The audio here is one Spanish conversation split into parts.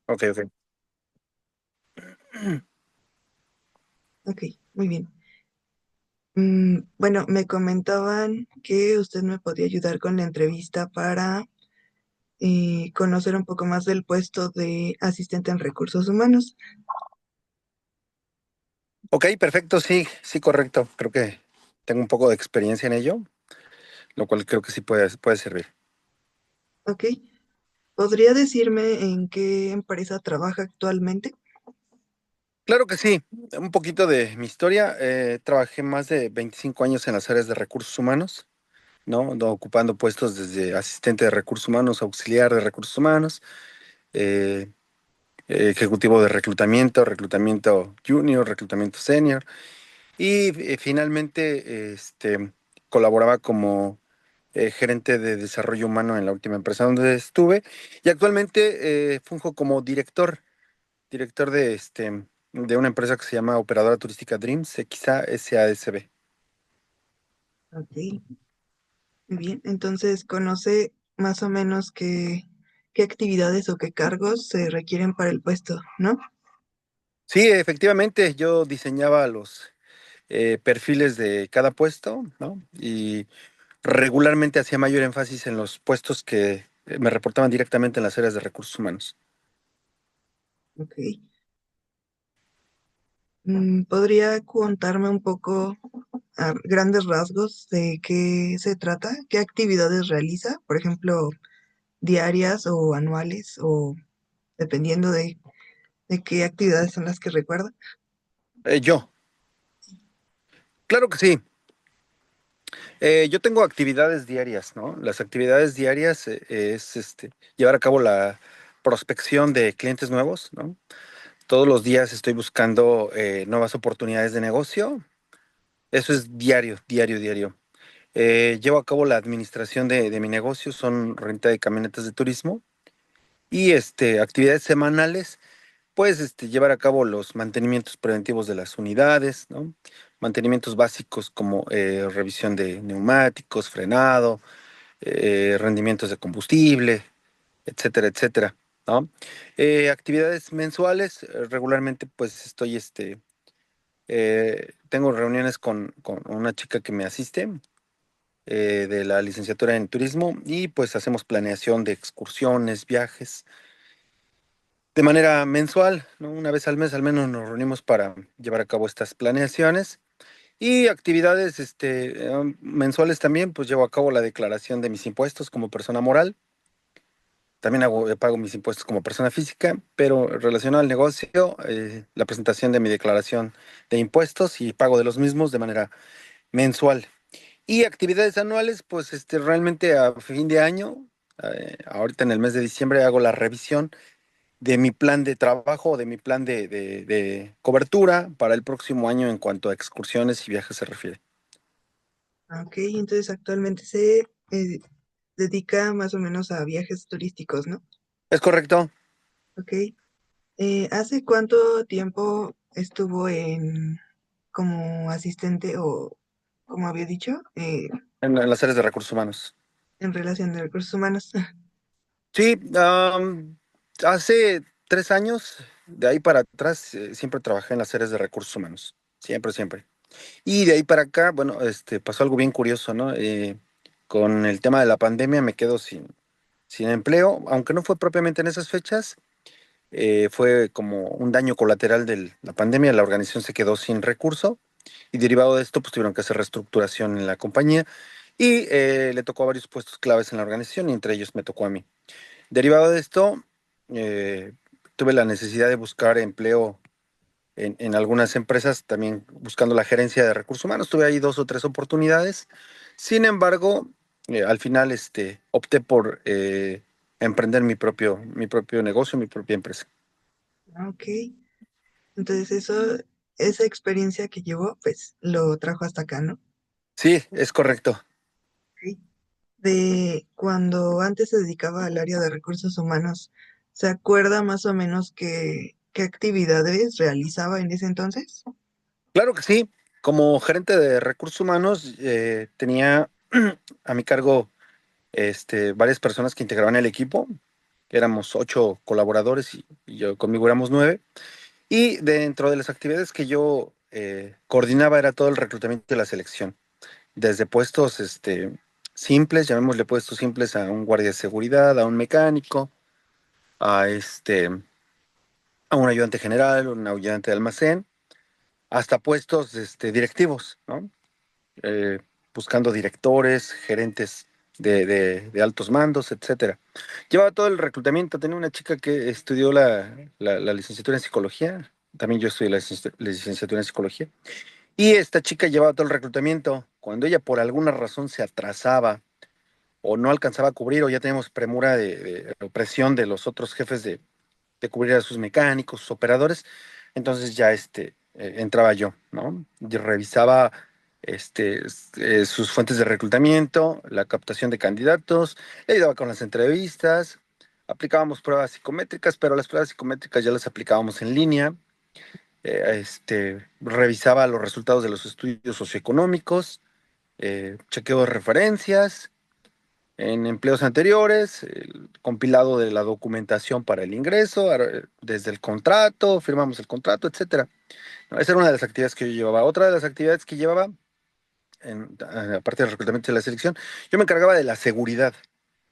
Ok, ok. Ok, muy bien. Bueno, me comentaban que usted me podía ayudar con la entrevista para conocer un poco más del puesto de asistente en recursos humanos. Ok, perfecto, sí, sí, correcto. Creo que tengo un poco de experiencia en ello, lo cual creo que sí puede servir. Ok, ¿podría decirme en qué empresa trabaja actualmente? Claro que sí, un poquito de mi historia. Trabajé más de 25 años en las áreas de recursos humanos, ¿no? Ocupando puestos desde asistente de recursos humanos, auxiliar de recursos humanos, eh, ejecutivo de reclutamiento, reclutamiento junior, reclutamiento senior. Y finalmente, colaboraba como gerente de desarrollo humano en la última empresa donde estuve. Y actualmente funjo como director de una empresa que se llama Operadora Turística Dreams, XA SASB. Ok, muy bien. Entonces, ¿conoce más o menos qué actividades o qué cargos se requieren para el puesto, no? Sí, efectivamente, yo diseñaba los perfiles de cada puesto, ¿no? Y regularmente hacía mayor énfasis en los puestos que me reportaban directamente en las áreas de recursos humanos. Ok. ¿Podría contarme un poco a grandes rasgos de qué se trata? ¿Qué actividades realiza? Por ejemplo, diarias o anuales o dependiendo de qué actividades son las que recuerda. Yo, claro que sí. Yo tengo actividades diarias, ¿no? Las actividades diarias es llevar a cabo la prospección de clientes nuevos, ¿no? Todos los días estoy buscando nuevas oportunidades de negocio. Eso es diario, diario, diario. Llevo a cabo la administración de mi negocio, son renta de camionetas de turismo y actividades semanales, pues llevar a cabo los mantenimientos preventivos de las unidades, ¿no? Mantenimientos básicos como revisión de neumáticos, frenado, rendimientos de combustible, etcétera, etcétera, ¿no? Actividades mensuales, regularmente pues tengo reuniones con una chica que me asiste de la licenciatura en turismo y pues hacemos planeación de excursiones, viajes. De manera mensual, ¿no? Una vez al mes al menos nos reunimos para llevar a cabo estas planeaciones y actividades mensuales también, pues llevo a cabo la declaración de mis impuestos como persona moral. También pago mis impuestos como persona física, pero relacionado al negocio, la presentación de mi declaración de impuestos y pago de los mismos de manera mensual. Y actividades anuales, pues realmente a fin de año, ahorita en el mes de diciembre hago la revisión de mi plan de trabajo, de mi plan de cobertura para el próximo año en cuanto a excursiones y viajes se refiere. Ah, ok, entonces actualmente se dedica más o menos a viajes turísticos, ¿no? ¿Es correcto? Ok. ¿Hace cuánto tiempo estuvo como asistente o, como había dicho, En las áreas de recursos humanos. en relación de recursos humanos? Sí, hace 3 años, de ahí para atrás, siempre trabajé en las áreas de recursos humanos. Siempre, siempre. Y de ahí para acá, bueno, pasó algo bien curioso, ¿no? Con el tema de la pandemia me quedo sin empleo, aunque no fue propiamente en esas fechas, fue como un daño colateral de la pandemia, la organización se quedó sin recurso y derivado de esto, pues tuvieron que hacer reestructuración en la compañía y le tocó a varios puestos claves en la organización y entre ellos me tocó a mí. Derivado de esto, eh, tuve la necesidad de buscar empleo en algunas empresas, también buscando la gerencia de recursos humanos. Tuve ahí 2 o 3 oportunidades. Sin embargo, al final opté por emprender mi propio negocio, mi propia empresa. Ah, ok. Entonces esa experiencia que llevó, pues lo trajo hasta acá, ¿no? Sí, es correcto. Ok. De cuando antes se dedicaba al área de recursos humanos, ¿se acuerda más o menos qué actividades realizaba en ese entonces? Claro que sí. Como gerente de recursos humanos, tenía a mi cargo varias personas que integraban el equipo. Éramos 8 colaboradores y yo conmigo éramos 9. Y dentro de las actividades que yo coordinaba era todo el reclutamiento y la selección, desde puestos simples, llamémosle puestos simples a un guardia de seguridad, a un mecánico, a a un ayudante general, un ayudante de almacén, hasta puestos directivos, ¿no? Eh, Buscando directores, gerentes de altos mandos, etcétera. Llevaba todo el reclutamiento. Tenía una chica que estudió la licenciatura en psicología. También yo estudié la licenciatura en psicología. Y esta chica llevaba todo el reclutamiento. Cuando ella por alguna razón se atrasaba o no alcanzaba a cubrir o ya teníamos premura de presión de los otros jefes de cubrir a sus mecánicos, sus operadores, entonces ya entraba yo, ¿no? Y revisaba sus fuentes de reclutamiento, la captación de candidatos, le ayudaba con las entrevistas, aplicábamos pruebas psicométricas, pero las pruebas psicométricas ya las aplicábamos en línea, revisaba los resultados de los estudios socioeconómicos, chequeo de referencias, en empleos anteriores, el compilado de la documentación para el ingreso, desde el contrato, firmamos el contrato, etcétera. ¿No? Esa era una de las actividades que yo llevaba. Otra de las actividades que llevaba, aparte del reclutamiento y la selección, yo me encargaba de la seguridad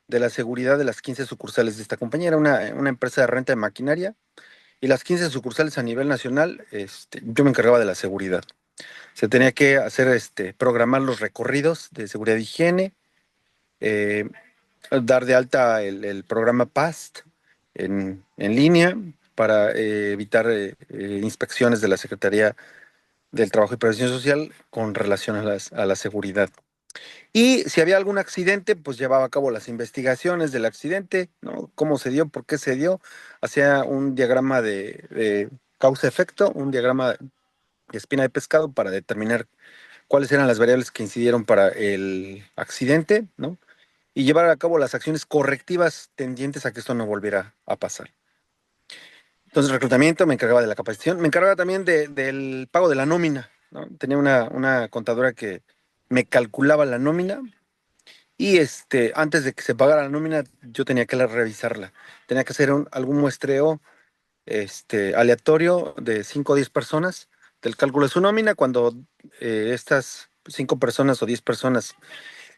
de las 15 sucursales de esta compañía. Era una empresa de renta de maquinaria y las 15 sucursales a nivel nacional, yo me encargaba de la seguridad. Se tenía que hacer, programar los recorridos de seguridad e higiene, eh, dar de alta el programa PAST en línea para evitar inspecciones de la Secretaría del Trabajo y Previsión Social con relación a a la seguridad. Y si había algún accidente, pues llevaba a cabo las investigaciones del accidente, ¿no? Cómo se dio, por qué se dio, hacía un diagrama de causa-efecto, un diagrama de espina de pescado para determinar cuáles eran las variables que incidieron para el accidente, ¿no? Y llevar a cabo las acciones correctivas tendientes a que esto no volviera a pasar. Entonces, reclutamiento, me encargaba de la capacitación, me encargaba también del pago de la nómina, ¿no? Tenía una contadora que me calculaba la nómina y antes de que se pagara la nómina, yo tenía que revisarla. Tenía que hacer algún muestreo aleatorio de 5 o 10 personas del cálculo de su nómina. Cuando estas 5 personas o 10 personas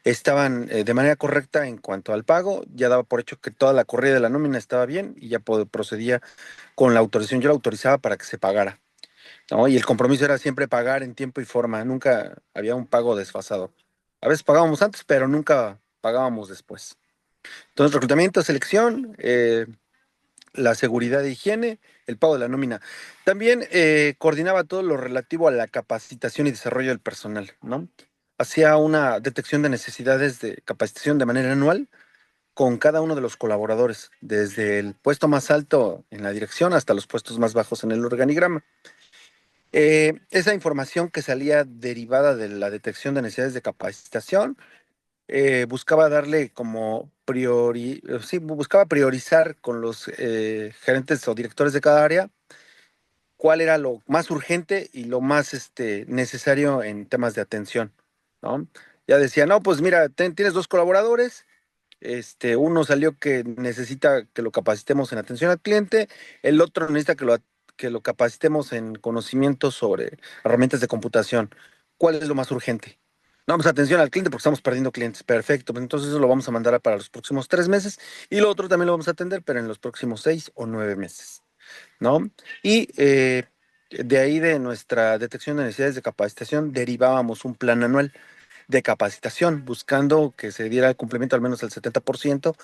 estaban de manera correcta en cuanto al pago, ya daba por hecho que toda la corrida de la nómina estaba bien y ya procedía con la autorización. Yo la autorizaba para que se pagara, ¿no? Y el compromiso era siempre pagar en tiempo y forma, nunca había un pago desfasado. A veces pagábamos antes, pero nunca pagábamos después. Entonces, reclutamiento, selección, la seguridad de higiene, el pago de la nómina. También coordinaba todo lo relativo a la capacitación y desarrollo del personal, ¿no? Hacía una detección de necesidades de capacitación de manera anual con cada uno de los colaboradores, desde el puesto más alto en la dirección hasta los puestos más bajos en el organigrama. Esa información que salía derivada de la detección de necesidades de capacitación, buscaba darle como sí, buscaba priorizar con los gerentes o directores de cada área cuál era lo más urgente y lo más necesario en temas de atención, ¿no? Ya decía, no, pues mira, tienes 2 colaboradores, uno salió que necesita que lo capacitemos en atención al cliente, el otro necesita que lo capacitemos en conocimientos sobre herramientas de computación. ¿Cuál es lo más urgente? No, pues atención al cliente porque estamos perdiendo clientes. Perfecto, pues entonces eso lo vamos a mandar para los próximos 3 meses y lo otro también lo vamos a atender, pero en los próximos 6 o 9 meses, ¿no? Y de ahí de nuestra detección de necesidades de capacitación derivábamos un plan anual de capacitación, buscando que se diera el cumplimiento al menos al 70%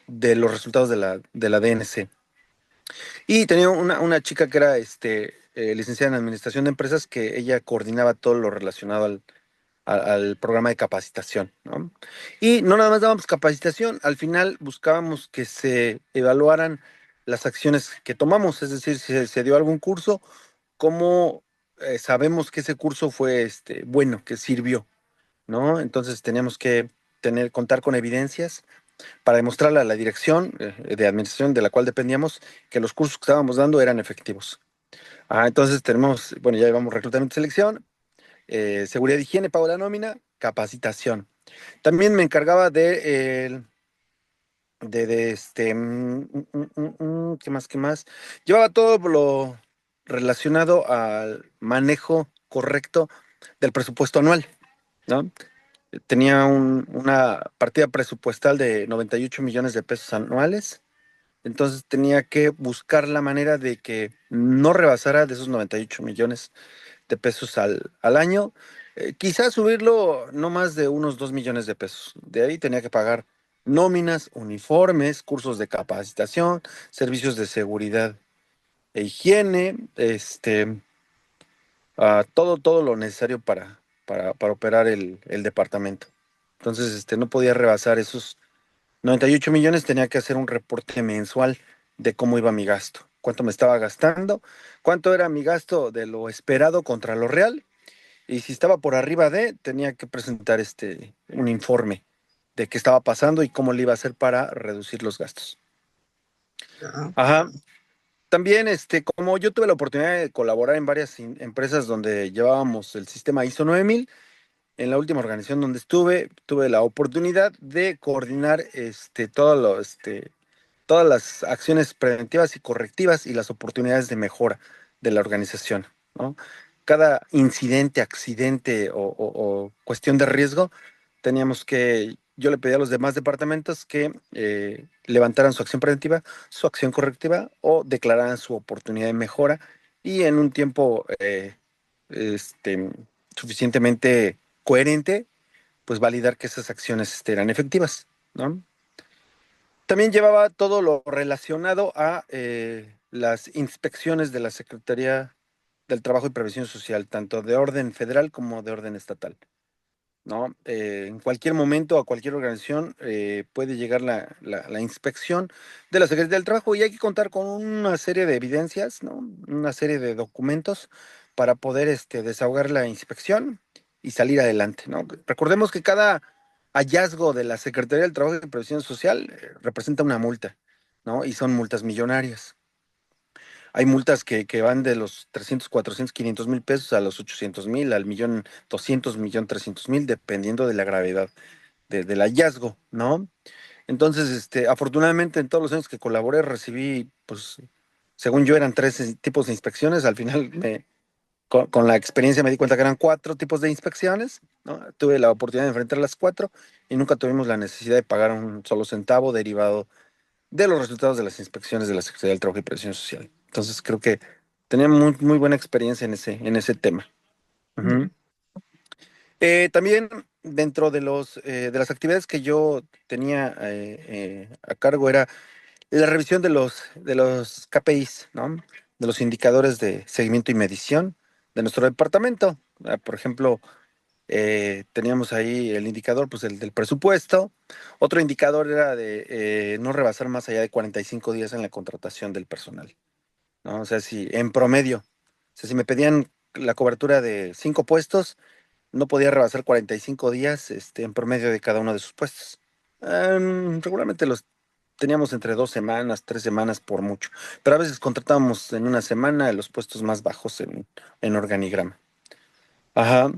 de los resultados de la DNC. Y tenía una chica que era licenciada en Administración de Empresas, que ella coordinaba todo lo relacionado al programa de capacitación, ¿no? Y no nada más dábamos capacitación, al final buscábamos que se evaluaran las acciones que tomamos, es decir, si se dio algún curso, cómo sabemos que ese curso fue bueno, que sirvió, ¿no? Entonces teníamos que contar con evidencias para demostrarle a la dirección de administración de la cual dependíamos que los cursos que estábamos dando eran efectivos. Entonces tenemos, bueno, ya llevamos reclutamiento y selección, seguridad, higiene, pago de la nómina, capacitación. También me encargaba de ¿qué más, qué más? Llevaba todo lo relacionado al manejo correcto del presupuesto anual, ¿no? Tenía una partida presupuestal de 98 millones de pesos anuales, entonces tenía que buscar la manera de que no rebasara de esos 98 millones de pesos al año, quizás subirlo no más de unos 2 millones de pesos. De ahí tenía que pagar nóminas, uniformes, cursos de capacitación, servicios de seguridad e higiene, todo lo necesario para operar el departamento. Entonces, no podía rebasar esos 98 millones, tenía que hacer un reporte mensual de cómo iba mi gasto, cuánto me estaba gastando, cuánto era mi gasto de lo esperado contra lo real, y si estaba por arriba tenía que presentar un informe de qué estaba pasando y cómo le iba a hacer para reducir los gastos. Ah, Ajá. También, como yo tuve la oportunidad de colaborar en varias empresas donde llevábamos el sistema ISO 9000, en la última organización donde estuve, tuve la oportunidad de coordinar todas las acciones preventivas y correctivas y las oportunidades de mejora de la organización, ¿no? Cada incidente, accidente o cuestión de riesgo, yo le pedí a los demás departamentos que levantaran su acción preventiva, su acción correctiva o declararan su oportunidad de mejora y en un tiempo este, suficientemente coherente, pues validar que esas acciones eran efectivas, ¿no? También llevaba todo lo relacionado a las inspecciones de la Secretaría del Trabajo y Previsión Social, tanto de orden federal como de orden estatal, ¿no? En cualquier momento, a cualquier organización puede llegar la inspección de la Secretaría del Trabajo y hay que contar con una serie de evidencias, ¿no? Una serie de documentos para poder desahogar la inspección y salir adelante, ¿no? Recordemos que cada hallazgo de la Secretaría del Trabajo y Previsión Social representa una multa, ¿no? Y son multas millonarias. Hay multas que van de los 300, 400, 500 mil pesos a los 800 mil, al millón 200, millón 300 mil, dependiendo de la gravedad del hallazgo, ¿no? Entonces, afortunadamente en todos los años que colaboré recibí, pues, según yo eran tres tipos de inspecciones, al final con la experiencia me di cuenta que eran cuatro tipos de inspecciones, ¿no? Tuve la oportunidad de enfrentar las cuatro y nunca tuvimos la necesidad de pagar un solo centavo derivado de los resultados de las inspecciones de la Secretaría del Trabajo y Previsión Social. Entonces creo que tenía muy, muy buena experiencia en ese tema. Ujú. ya. También dentro de las actividades que yo tenía a cargo era la revisión de los KPIs, ¿no? De los indicadores de seguimiento y medición de nuestro departamento. Por ejemplo, teníamos ahí el indicador, pues el del presupuesto. Otro indicador era de no rebasar más allá de 45 días en la contratación del personal, ¿no? O sea, si en promedio, o sea, si me pedían la cobertura de 5 puestos, no podía rebasar 45 días, en promedio de cada uno de sus puestos. Regularmente los teníamos entre 2 semanas, 3 semanas por mucho, pero a veces contratábamos en una semana los puestos más bajos en organigrama. Ajá.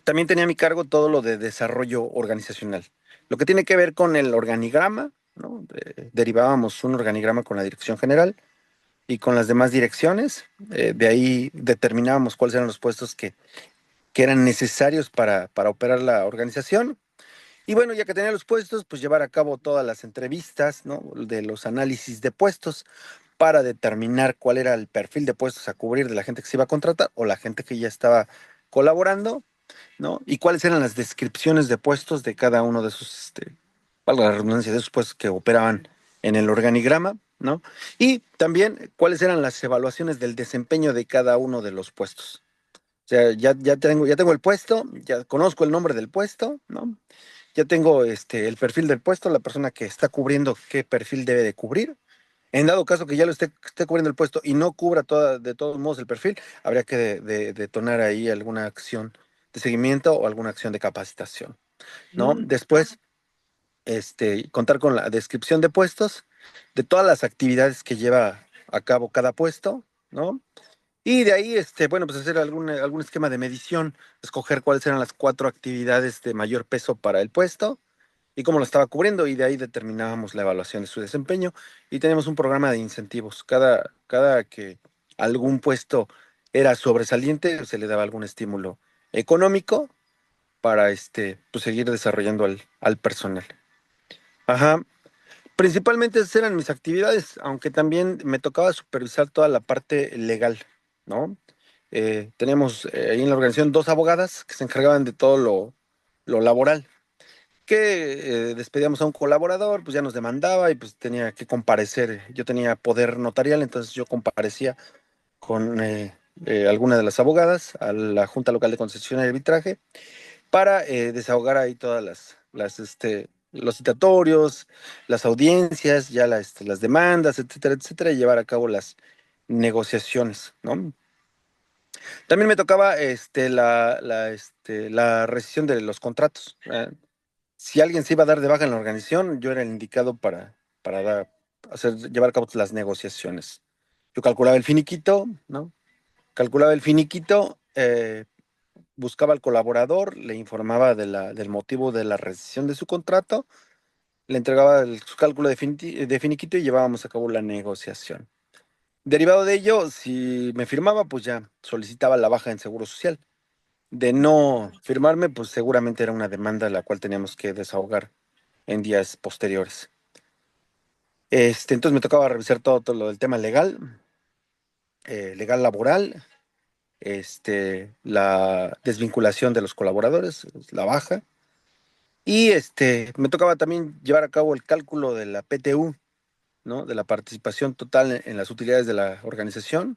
También tenía a mi cargo todo lo de desarrollo organizacional. Lo que tiene que ver con el organigrama, ¿no? Derivábamos un organigrama con la dirección general y con las demás direcciones. De ahí determinábamos cuáles eran los puestos que eran necesarios para operar la organización. Y bueno, ya que tenía los puestos, pues llevar a cabo todas las entrevistas, ¿no? De los análisis de puestos para determinar cuál era el perfil de puestos a cubrir de la gente que se iba a contratar o la gente que ya estaba colaborando, ¿no? Y cuáles eran las descripciones de puestos de cada uno de esos, valga la redundancia, de esos puestos que operaban en el organigrama, ¿no? Y también cuáles eran las evaluaciones del desempeño de cada uno de los puestos. O sea, ya tengo el puesto, ya conozco el nombre del puesto, ¿no? Ya tengo el perfil del puesto, la persona que está cubriendo qué perfil debe de cubrir. En dado caso que ya lo esté cubriendo el puesto y no cubra de todos modos el perfil, habría que detonar ahí alguna acción de seguimiento o alguna acción de capacitación, ¿no? Después, contar con la descripción de puestos, de todas las actividades que lleva a cabo cada puesto, ¿no? Y de ahí, bueno, pues hacer algún esquema de medición, escoger cuáles eran las 4 actividades de mayor peso para el puesto y cómo lo estaba cubriendo, y de ahí determinábamos la evaluación de su desempeño y teníamos un programa de incentivos. Cada que algún puesto era sobresaliente, se le daba algún estímulo económico para pues seguir desarrollando al personal. Ajá. Principalmente esas eran mis actividades, aunque también me tocaba supervisar toda la parte legal, ¿no? Teníamos ahí en la organización dos abogadas que se encargaban de todo lo laboral, que despedíamos a un colaborador, pues ya nos demandaba y pues tenía que comparecer. Yo tenía poder notarial, entonces yo comparecía con alguna de las abogadas a la Junta Local de Concesión y Arbitraje para desahogar ahí todas los citatorios, las audiencias, ya las demandas, etcétera, etcétera, y llevar a cabo las negociaciones, ¿no? También me tocaba la rescisión de los contratos. Si alguien se iba a dar de baja en la organización, yo era el indicado para llevar a cabo las negociaciones. Yo calculaba el finiquito, ¿no? Calculaba el finiquito, buscaba al colaborador, le informaba del motivo de la rescisión de su contrato, le entregaba su cálculo de finiquito y llevábamos a cabo la negociación. Derivado de ello, si me firmaba, pues ya solicitaba la baja en Seguro Social. De no firmarme, pues seguramente era una demanda la cual teníamos que desahogar en días posteriores. Entonces me tocaba revisar todo lo del tema legal, legal laboral, la desvinculación de los colaboradores, la baja. Y me tocaba también llevar a cabo el cálculo de la PTU, ¿no? De la participación total en las utilidades de la organización,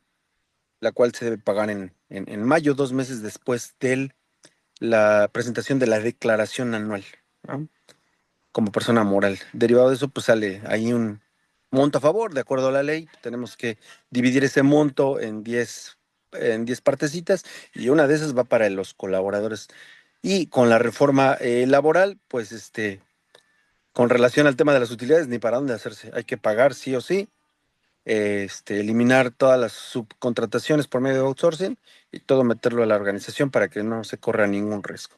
la cual se debe pagar en mayo, 2 meses después de la presentación de la declaración anual, ¿no? Como persona moral. Derivado de eso, pues sale ahí un monto a favor, de acuerdo a la ley. Tenemos que dividir ese monto en diez partecitas y una de esas va para los colaboradores. Y con la reforma laboral, pues con relación al tema de las utilidades, ni para dónde hacerse. Hay que pagar sí o sí, eliminar todas las subcontrataciones por medio de outsourcing y todo meterlo a la organización para que no se corra ningún riesgo.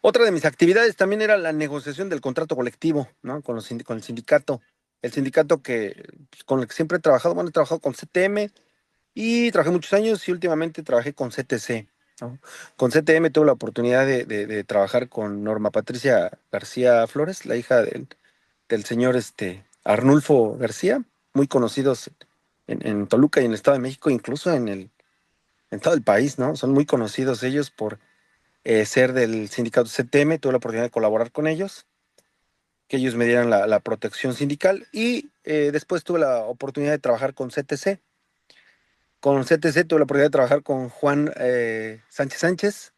Otra de mis actividades también era la negociación del contrato colectivo, ¿no? Con el sindicato. El sindicato con el que siempre he trabajado, bueno, he trabajado con CTM y trabajé muchos años y últimamente trabajé con CTC, ¿no? Con CTM tuve la oportunidad de trabajar con Norma Patricia García Flores, la hija del señor Arnulfo García, muy conocidos en Toluca y en el Estado de México, incluso en todo el país, ¿no? Son muy conocidos ellos por ser del sindicato CTM, tuve la oportunidad de colaborar con ellos, que ellos me dieran la protección sindical y después tuve la oportunidad de trabajar con CTC. Con CTC tuve la oportunidad de trabajar con Juan Sánchez Sánchez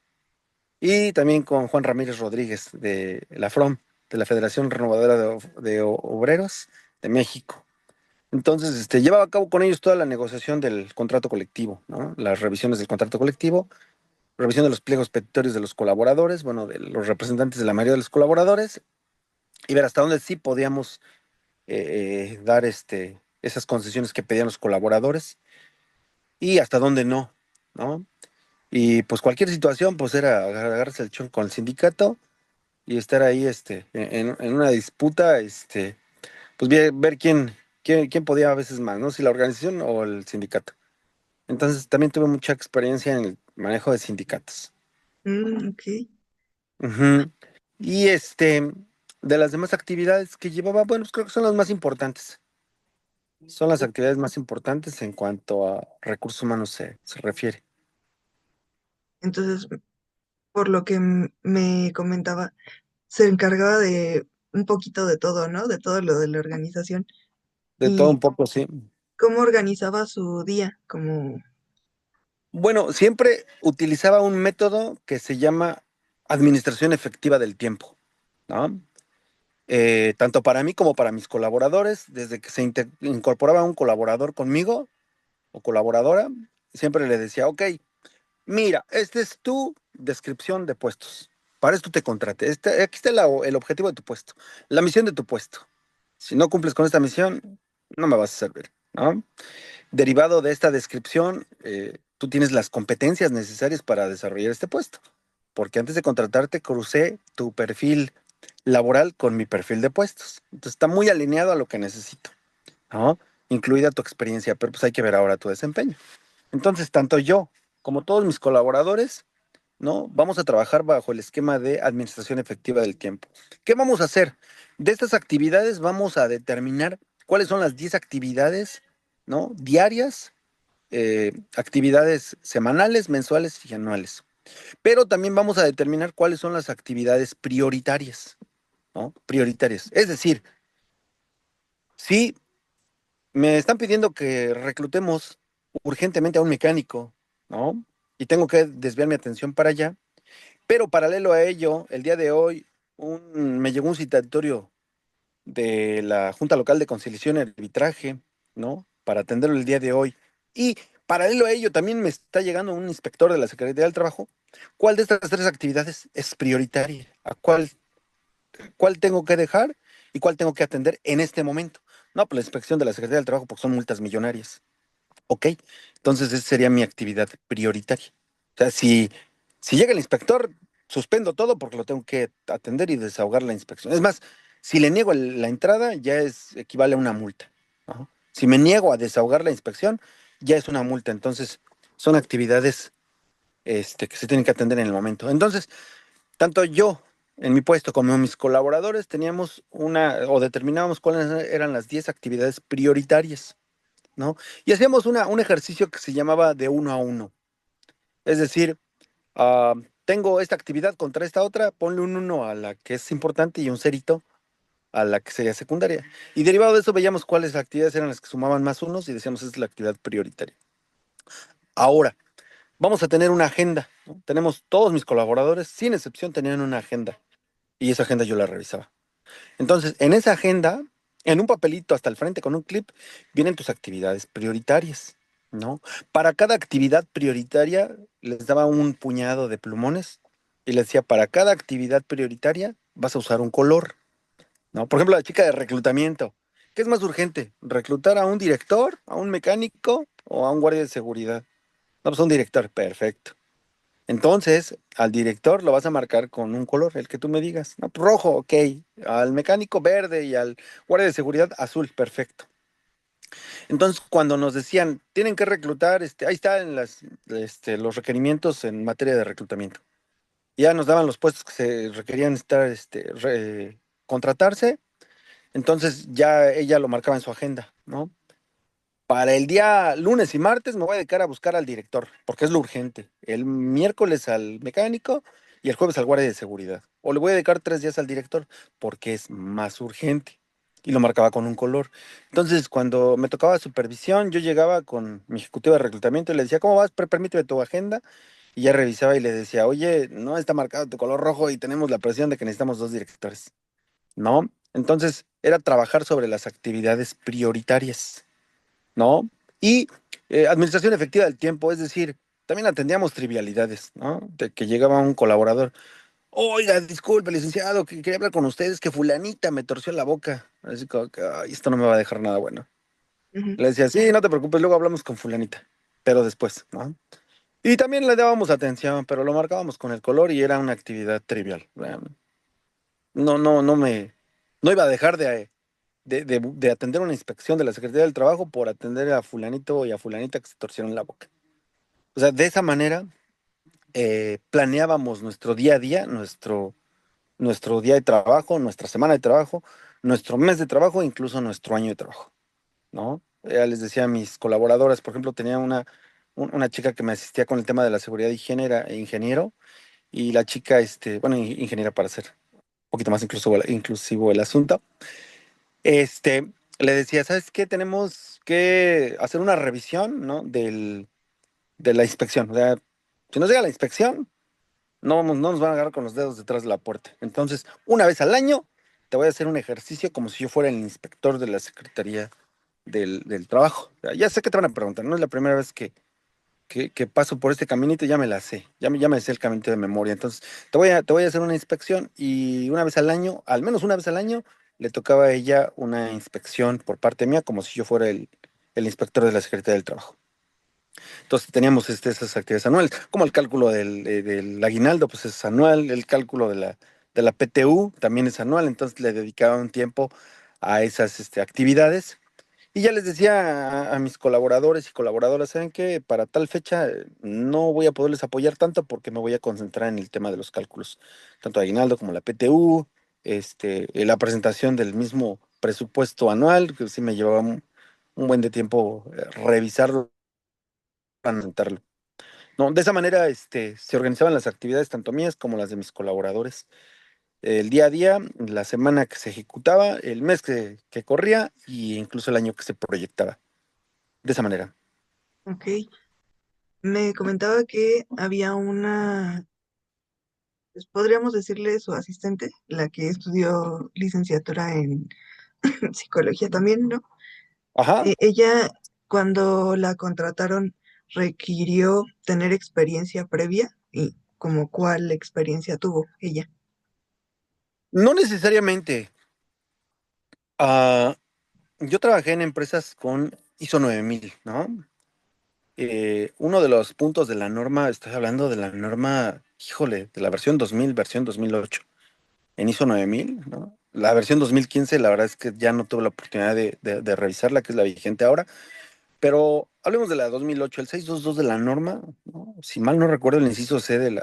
y también con Juan Ramírez Rodríguez de la FROM, de la Federación Renovadora de Obreros de México. Entonces, llevaba a cabo con ellos toda la negociación del contrato colectivo, ¿no? Las revisiones del contrato colectivo, revisión de los pliegos petitorios de los colaboradores, bueno, de los representantes de la mayoría de los colaboradores, y ver hasta dónde sí podíamos dar esas concesiones que pedían los colaboradores y hasta dónde no, ¿no? Y pues cualquier situación, pues era agarrarse el chon con el sindicato y estar ahí en una disputa, pues ver quién podía a veces más, ¿no? Si la organización o el sindicato. Entonces también tuve mucha experiencia en el manejo de sindicatos. Ok. Ujú. Y de las demás actividades que llevaba, bueno, pues creo que son las más importantes. Son las actividades más importantes en cuanto a recursos humanos se refiere. Entonces, por lo que me comentaba, se encargaba de un poquito de todo, ¿no? De todo lo de la organización. De todo un ¿Y poco, sí. cómo organizaba su día? Como, Bueno, siempre utilizaba un método que se llama administración efectiva del tiempo, ¿no? Tanto para mí como para mis colaboradores, desde que se incorporaba un colaborador conmigo o colaboradora, siempre le decía, ok, mira, esta es tu descripción de puestos. Para esto te contraté. Aquí está el objetivo de tu puesto, la misión de tu puesto. Si no cumples con esta misión, no me vas a servir, ¿no? Derivado de esta descripción, tú tienes las competencias necesarias para desarrollar este puesto. Porque antes de contratarte, crucé tu perfil laboral con mi perfil de puestos. Entonces está muy alineado a lo que necesito, ¿no? Incluida tu experiencia, pero pues hay que ver ahora tu desempeño. Entonces, tanto yo como todos mis colaboradores, ¿no? Vamos a trabajar bajo el esquema de administración efectiva del tiempo. ¿Qué vamos a hacer? De estas actividades vamos a determinar cuáles son las 10 actividades, ¿no? Diarias, actividades semanales, mensuales y anuales. Pero también vamos a determinar cuáles son las actividades prioritarias, ¿no? Prioritarias. Es decir, si me están pidiendo que reclutemos urgentemente a un mecánico, ¿no? Y tengo que desviar mi atención para allá. Pero paralelo a ello, el día de hoy me llegó un citatorio de la Junta Local de Conciliación y Arbitraje, ¿no? Para atenderlo el día de hoy. Y paralelo a ello, también me está llegando un inspector de la Secretaría del Trabajo. ¿Cuál de estas tres actividades es prioritaria? ¿A cuál tengo que dejar y cuál tengo que atender en este momento? No, pues la inspección de la Secretaría del Trabajo, porque son multas millonarias. Ok, entonces esa sería mi actividad prioritaria. O sea, si llega el inspector, suspendo todo porque lo tengo que atender y desahogar la inspección. Es más, si le niego la entrada, ya equivale a una multa. ¿No? Si me niego a desahogar la inspección, ya es una multa. Entonces, son actividades que se tienen que atender en el momento. Entonces, tanto yo en mi puesto como mis colaboradores teníamos o determinábamos cuáles eran las 10 actividades prioritarias. ¿No? Y hacíamos un ejercicio que se llamaba de uno a uno. Es decir, tengo esta actividad contra esta otra, ponle un uno a la que es importante y un cerito a la que sería secundaria. Y derivado de eso veíamos cuáles actividades eran las que sumaban más unos y decíamos, esa es la actividad prioritaria. Ahora, vamos a tener una agenda, ¿no? Tenemos todos mis colaboradores, sin excepción, tenían una agenda y esa agenda yo la revisaba. Entonces, en esa agenda, en un papelito hasta el frente con un clip, vienen tus actividades prioritarias, ¿no? Para cada actividad prioritaria les daba un puñado de plumones y les decía, para cada actividad prioritaria vas a usar un color, ¿no? Por ejemplo, la chica de reclutamiento. ¿Qué es más urgente? ¿Reclutar a un director, a un mecánico o a un guardia de seguridad? No, pues a un director, perfecto. Entonces, al director lo vas a marcar con un color, el que tú me digas. No, pues, rojo, ok. Al mecánico verde y al guardia de seguridad azul, perfecto. Entonces, cuando nos decían, tienen que reclutar, ahí están los requerimientos en materia de reclutamiento. Ya nos daban los puestos que se requerían contratarse. Entonces, ya ella lo marcaba en su agenda, ¿no? Para el día lunes y martes me voy a dedicar a buscar al director, porque es lo urgente. El miércoles al mecánico y el jueves al guardia de seguridad. O le voy a dedicar 3 días al director, porque es más urgente. Y lo marcaba con un color. Entonces, cuando me tocaba supervisión, yo llegaba con mi ejecutivo de reclutamiento y le decía, ¿cómo vas? Permíteme tu agenda. Y ya revisaba y le decía, oye, no está marcado tu color rojo y tenemos la presión de que necesitamos 2 directores. ¿No? Entonces, era trabajar sobre las actividades prioritarias. ¿No? Y administración efectiva del tiempo, es decir, también atendíamos trivialidades, ¿no? De que llegaba un colaborador, oiga, disculpe, licenciado, que quería hablar con ustedes, que fulanita me torció la boca. Así como que, "Ay, esto no me va a dejar nada bueno". Ujú. Le decía, sí, no te preocupes, luego hablamos con fulanita, pero después, ¿no? Y también le dábamos atención, pero lo marcábamos con el color y era una actividad trivial. No, no, no iba a dejar de atender una inspección de la Secretaría del Trabajo por atender a fulanito y a fulanita que se torcieron la boca. O sea, de esa manera planeábamos nuestro día a día, nuestro día de trabajo, nuestra semana de trabajo, nuestro mes de trabajo, incluso nuestro año de trabajo, ¿no? Ya les decía a mis colaboradoras, por ejemplo, tenía una chica que me asistía con el tema de la seguridad higiene, era ingeniero, y la chica, bueno, ingeniera para ser un poquito más inclusivo el asunto. Este, Le decía, ¿sabes qué? Tenemos que hacer una revisión, ¿no? De la inspección. O sea, si nos llega la inspección, no nos van a agarrar con los dedos detrás de la puerta. Entonces, una vez al año, te voy a hacer un ejercicio como si yo fuera el inspector de la Secretaría del Trabajo. O sea, ya sé que te van a preguntar, no es la primera vez que paso por este caminito, ya me la sé, ya me sé el caminito de memoria. Entonces, te voy a hacer una inspección y una vez al año, al menos una vez al año, le tocaba a ella una inspección por parte mía, como si yo fuera el inspector de la Secretaría del Trabajo. Entonces, teníamos esas actividades anuales, como el cálculo del aguinaldo, pues es anual, el cálculo de la PTU, también es anual, entonces le dedicaba un tiempo a esas actividades. Y ya les decía a mis colaboradores y colaboradoras, ¿saben qué? Para tal fecha no voy a poderles apoyar tanto porque me voy a concentrar en el tema de los cálculos, tanto de aguinaldo como la PTU, la presentación del mismo presupuesto anual, que sí me llevaba un buen de tiempo revisarlo, presentarlo. No, de esa manera se organizaban las actividades tanto mías como las de mis colaboradores. El día a día, la semana que se ejecutaba, el mes que corría e incluso el año que se proyectaba. De esa manera. Ok. Me comentaba que había pues podríamos decirle su asistente, la que estudió licenciatura en psicología también, ¿no? Ajá. Ella, cuando la contrataron, requirió tener experiencia previa y como cuál experiencia tuvo ella. No necesariamente. Ah, yo trabajé en empresas con ISO 9000, ¿no? Uno de los puntos de la norma, estoy hablando de la norma, híjole, de la versión 2000, versión 2008, en ISO 9000, ¿no? La versión 2015, la verdad es que ya no tuve la oportunidad de revisarla, que es la vigente ahora, pero hablemos de la 2008, el 622 de la norma, ¿no? Si mal no recuerdo, el inciso C del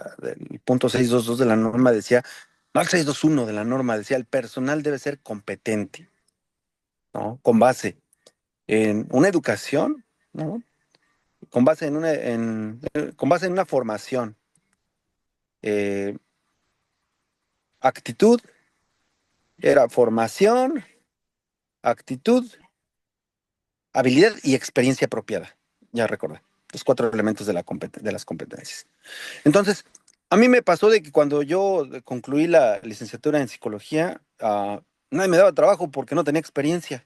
punto 622 de la norma decía, no, el 621 de la norma decía, el personal debe ser competente, ¿no? Con base en una educación, ¿no? Con base en una formación, eh, actitud, era formación, actitud, habilidad y experiencia apropiada. Ya recordé, los cuatro elementos de las competencias. Entonces, a mí me pasó de que cuando yo concluí la licenciatura en psicología, nadie me daba trabajo porque no tenía experiencia,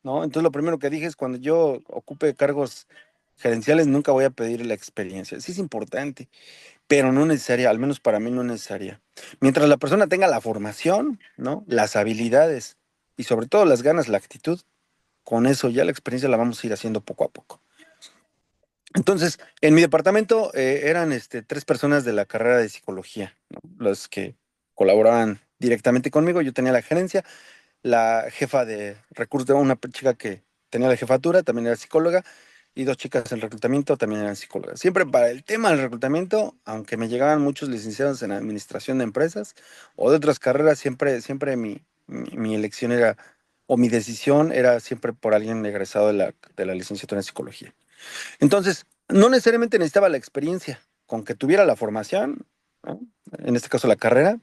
¿no? Entonces, lo primero que dije es cuando yo ocupe cargos gerenciales, nunca voy a pedir la experiencia. Sí es importante, pero no necesaria, al menos para mí no necesaria. Mientras la persona tenga la formación, ¿no? Las habilidades y sobre todo las ganas, la actitud, con eso ya la experiencia la vamos a ir haciendo poco a poco. Entonces, en mi departamento eran tres personas de la carrera de psicología, ¿no? Las que colaboraban directamente conmigo. Yo tenía la gerencia, la jefa de recursos, una chica que tenía la jefatura, también era psicóloga, y dos chicas en reclutamiento también eran psicólogas. Siempre para el tema del reclutamiento, aunque me llegaban muchos licenciados en administración de empresas o de otras carreras, siempre mi elección era, o mi decisión era siempre por alguien egresado de la licenciatura en psicología. Entonces, no necesariamente necesitaba la experiencia, con que tuviera la formación, ¿no? En este caso la carrera,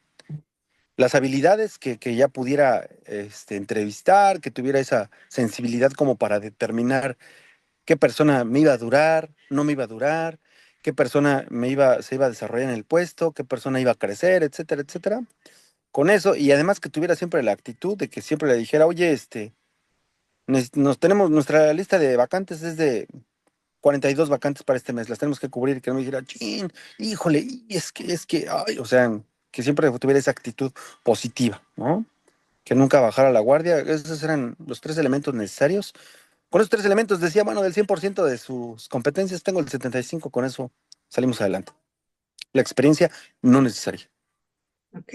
las habilidades que ya pudiera entrevistar, que tuviera esa sensibilidad como para determinar qué persona me iba a durar, no me iba a durar, qué persona se iba a desarrollar en el puesto, qué persona iba a crecer, etcétera, etcétera. Con eso, y además que tuviera siempre la actitud de que siempre le dijera, oye, nos tenemos, nuestra lista de vacantes es de 42 vacantes para este mes, las tenemos que cubrir, que no me dijera, chin, híjole, y ay, o sea, que siempre tuviera esa actitud positiva, ¿no? Que nunca bajara la guardia. Esos eran los tres elementos necesarios. Con esos tres elementos decía, bueno, del 100% de sus competencias, tengo el 75, con eso salimos adelante. La experiencia no necesaria. Ok.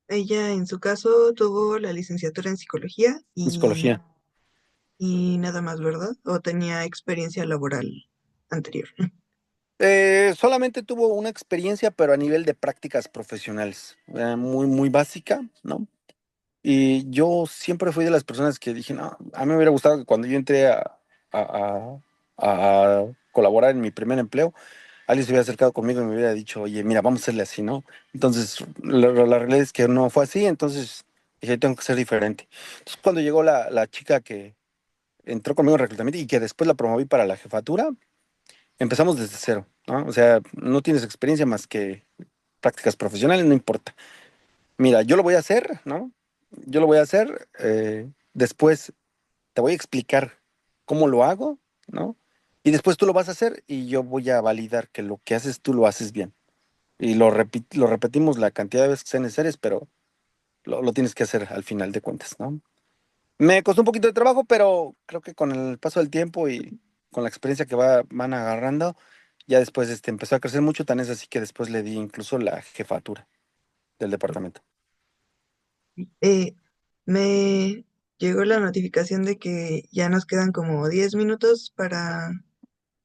Ella en su caso tuvo la licenciatura en psicología En psicología. y nada más, ¿verdad? ¿O tenía experiencia laboral anterior? Solamente tuvo una experiencia, pero a nivel de prácticas profesionales, muy, muy básica, ¿no? Y yo siempre fui de las personas que dije, no, a mí me hubiera gustado que cuando yo entré a- a colaborar en mi primer empleo, alguien se hubiera acercado conmigo y me hubiera dicho, oye, mira, vamos a hacerle así, ¿no? Entonces, la realidad es que no fue así, entonces dije, tengo que ser diferente. Entonces, cuando llegó la chica que entró conmigo en reclutamiento y que después la promoví para la jefatura, empezamos desde cero, ¿no? O sea, no tienes experiencia más que prácticas profesionales, no importa. Mira, yo lo voy a hacer, ¿no? Yo lo voy a hacer, después te voy a explicar cómo lo hago, ¿no? Y después tú lo vas a hacer y yo voy a validar que lo que haces tú lo haces bien. Y lo repetimos la cantidad de veces que sean necesarias, pero lo tienes que hacer al final de cuentas, ¿no? Me costó un poquito de trabajo, pero creo que con el paso del tiempo y con la experiencia que van agarrando, ya después empezó a crecer mucho, tan es así que después le di incluso la jefatura. del departamento. Eh, Me llegó la notificación de que ya nos quedan como 10 minutos para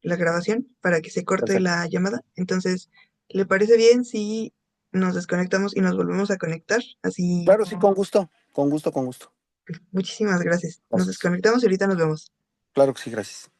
la grabación, para que se corte Perfecto. la llamada. Entonces, ¿le parece bien si nos desconectamos y nos volvemos a conectar? Así, Claro, sí, con gusto, con gusto, con gusto. muchísimas gracias. Nos Gracias. desconectamos y ahorita nos vemos. Claro que sí, gracias.